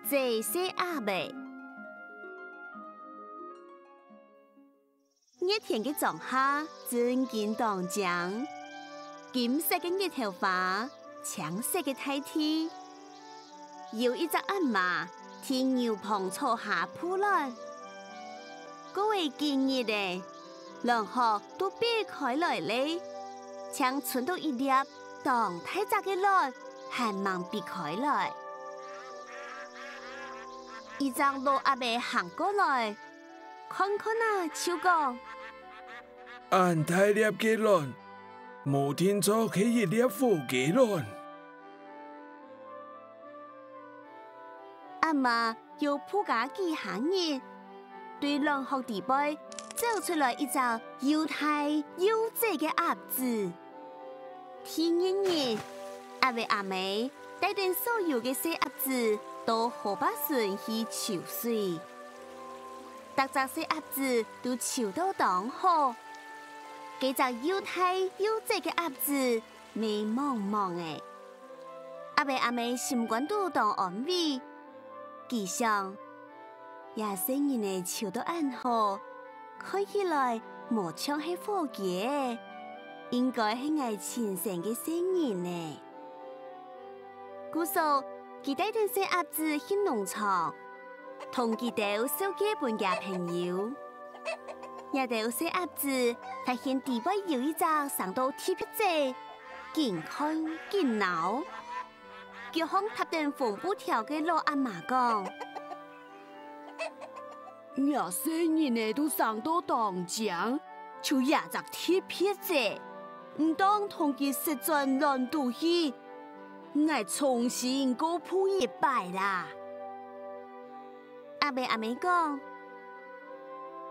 这些阿伯，热天嘅仲夏真劲当江，金色嘅热头发，橙色嘅大地，有一只阿妈天牛棚坐下铺來，嗰位今日咧，兩河都避開來咧，像存到一粒當太窄嘅來，還忙避開來。一張老阿伯行過來，看看啊，就講：按太粒嘅卵，冇聽錯佢一粒火嘅卵。阿媽要鋪架幾行熱，對兩學弟輩走出來一隻又大又窄嘅鴨子。天一日，阿伯阿妹帶定所有嘅細鴨子到河壩順去游水，大隻細鴨子都游到當河，幾隻又大又窄嘅鴨子美茫茫嘅。阿伯阿妹心肝都當安慰。記上，也生人嘅潮到暗河，看起來無像係火嘅，應該係愛虔誠嘅生人呢。故說，佢帶定細鴨子去農場，同佢哋收結伴嘅朋友。也到細鴨子發現地位有一隻上到鐵皮仔，健康健腦。叫康搭定縫布條嘅老阿媽講：呀，生人呢都上到當江，就也隻鐵皮仔，唔當同佢實轉亂賭去，我重新過鋪一擺啦。阿伯阿妹講：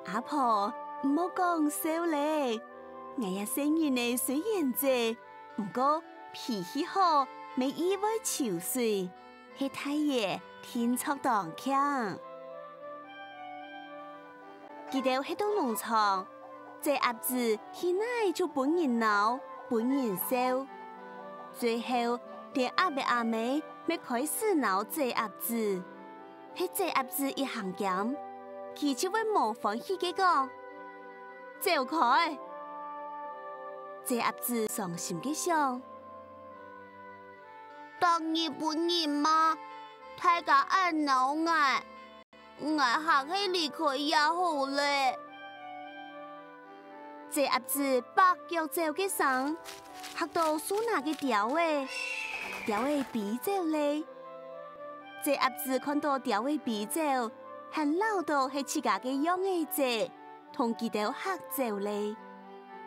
阿婆唔好講笑咧，我也生人呢雖然濟，唔過脾氣好。未意外潮水，係太爺天策當強。佢哋去到農場，這鴨子起來就本人鬧，本人笑。最後，連阿伯阿妹咪開始鬧這鴨子，係這鴨子一行減，佢就會模仿起嘅講：走開！這鴨子傷心嘅想。當日本人嘛，大家愛鬧我客氣離開也好咧。這鴨子白腳走嘅聲，嚇到蘇娜嘅雕誒飛走咧。這鴨子看到雕誒飛走，還鬧到係自家嘅樣嘅啫，同佢哋嚇走咧，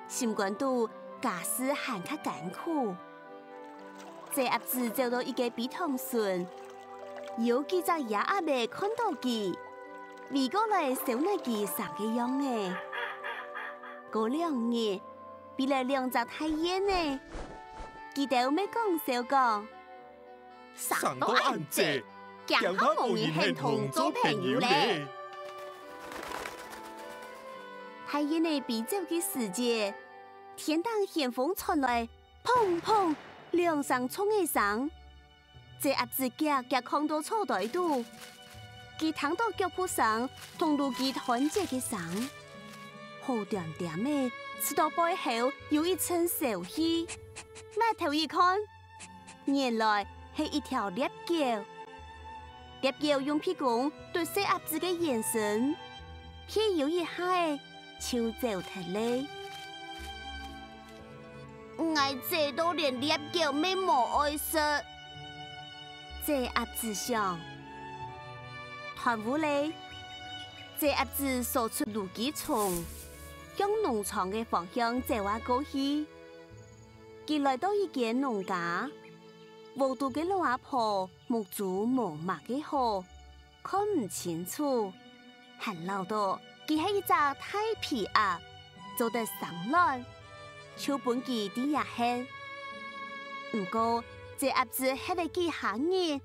心肝都假使還較艱苦。這鴨子走到一個比塘順，有幾隻野鴨妹看到佢，圍過來小奶佢生嘅樣誒。過2日，比來2隻太煙誒，佢哋咪講笑講，上到暗姐，讓他無緣係同做朋友咧。太煙誒比走嘅時節，天當旋風傳來，砰砰。兩聲衝起聲，這鴨子夾看到草袋度，佢聽到腳步聲同路佢團結嘅聲，好點點嘅，直到背後有一層小氣，埋頭一看，原來係一條獵狗。獵狗用屁股對細鴨子嘅眼神，瞥有一下就走脫咧。我這都連獵狗咩冇愛食，這鴨子想，團烏咧，這鴨子掃出路基蟲，向農場嘅方向走下過去。佢來到一間農家，無度嘅老阿婆目珠無墨嘅好，看唔清楚，還鬧到佢係一隻大皮鴨，做得上來。超本記啲也吃，唔過這鴨子吃了幾下日，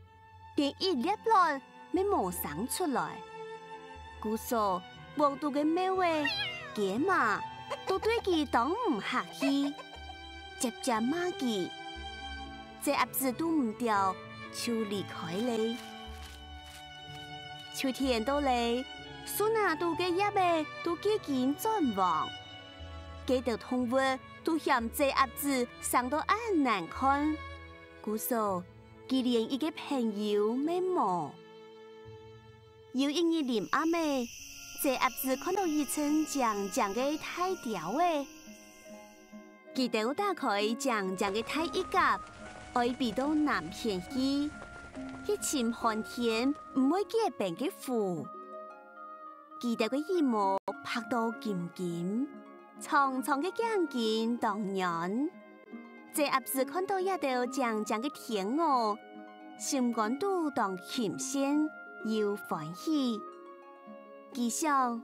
連一粒卵咪冇生出來。故說黃度嘅咩味，嘅嘛都對佢當唔客氣，接着罵佢。這鴨子都唔掉，就離開了。秋天到嚟，苏拿度嘅叶嘅都几近转黄，几条动物都嫌这鸭子生到暗难看，故说佢连一个朋友没冇。有一日林阿妹，这鸭子看到一层长长嘅太条诶，佢就打开长长嘅太衣夹，爱比到南边去。去尋寒天唔會結冰嘅湖，記得個羽毛拍到尖尖，長長嘅頸肩當然。這鴨子看到一條長長嘅天鵝，心肝都當琴線，又歡喜。佢想，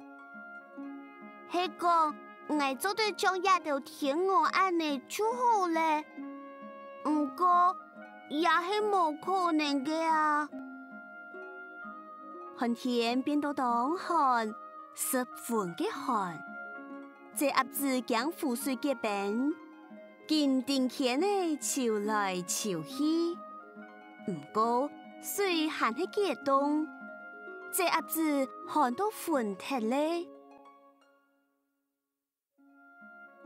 迄個我做對將一條天鵝安尼就好咧，唔過。也係冇可能嘅啊！寒天變到當寒，十分嘅寒。這鴨子將湖水結冰，堅定天呢潮來潮去。唔過水還係結凍，這鴨子寒到昏脫咧。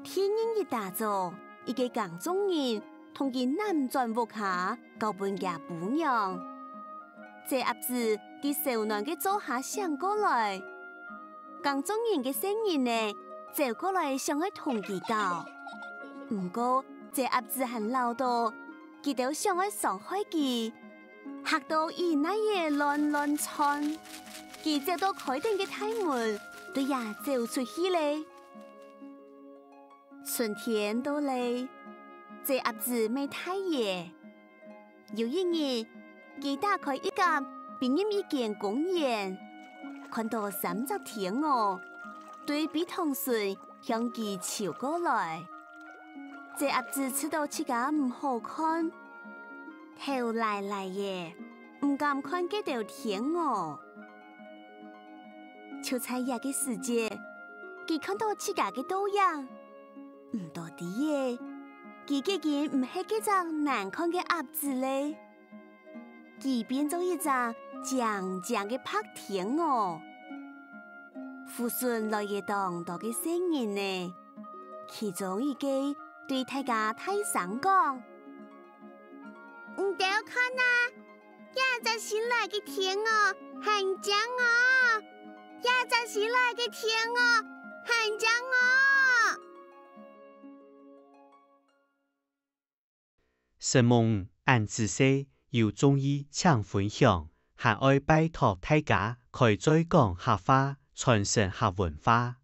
天陰一大早，一個江中人。同佢南轉屋下，交伴嘅姑娘。這鴨子佢少男嘅做下想過來，江中人嘅聲音呢，走過來想去同佢講。唔過這鴨子很老道，佢都想去傷害佢，嚇到伊那嘢亂亂竄，佢走到開店嘅大門，對呀走出去咧。春天到嚟。這鴨子沒太熱，有一日，佢打開一間並入一間公園，看到3隻天鵝對比同水向佢朝過來。這鴨子知道自己唔好看，頭賴賴嘅，唔敢看嗰條天鵝。就在一個時節，佢看到自己嘅倒影，唔到啲嘢。佢竟然唔係幾隻難看嘅鴨子咧，佢變做一隻長長嘅白天鵝。附順來嘅當多嘅聲音呢，其中一個對大家大聲講：唔得看啊！一隻新來嘅天鵝很正啊！一隻新來嘅天鵝很正啊！神夢按自細要中意搶分享，還愛拜託大家開再講客話，傳承客文化。